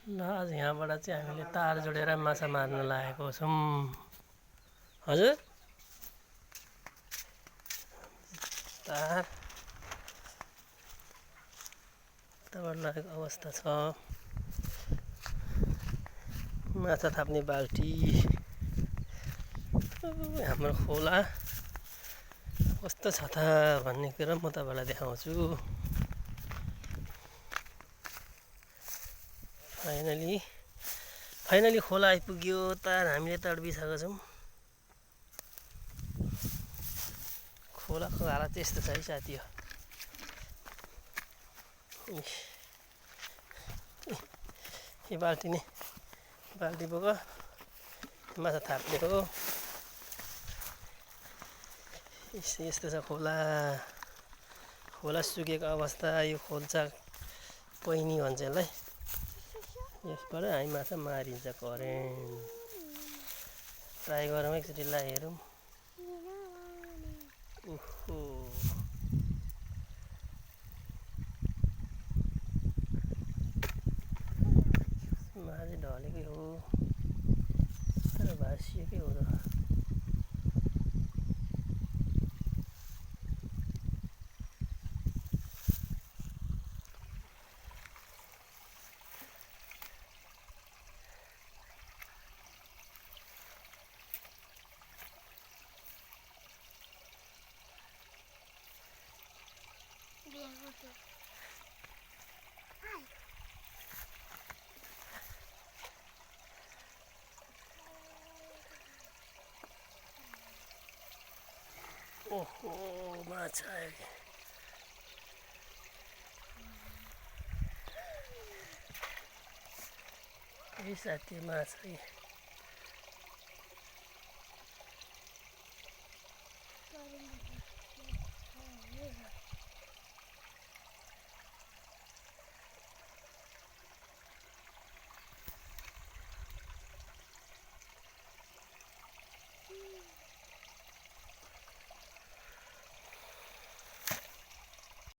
ल आज यहाँबाट चाहिँ हामीले तार जोडेर माछा मार्न लागेको छौँ। हजुर तार तार लागेको अवस्था छ। माछा थाप्ने बाल्टी, हाम्रो खोला कस्तो छ त भन्ने कुरा म तपाईँलाई देखाउँछु। फाइनली खोला आइपुग्यो। तार हामीले तार बिछाएको छौँ। खोलाको हालत चाहिँ यस्तो छ है साथी हो। यो बाल्टी नै बाल्टी बोक माछा थाप्ने हो। यस्तो छ खोला। खोला सुकेको अवस्था। यो खोल्चा पहिनी भन्छ यसलाई। यसबाट हामी माछा मारिन्छ। करेन्ट ट्राई गरौँ एकचोटि ला हेरौँ। ओहो माछा ढलेकै हो तर भाँसिएकै हो त। ओहो माछा आयो। यही साथी माछा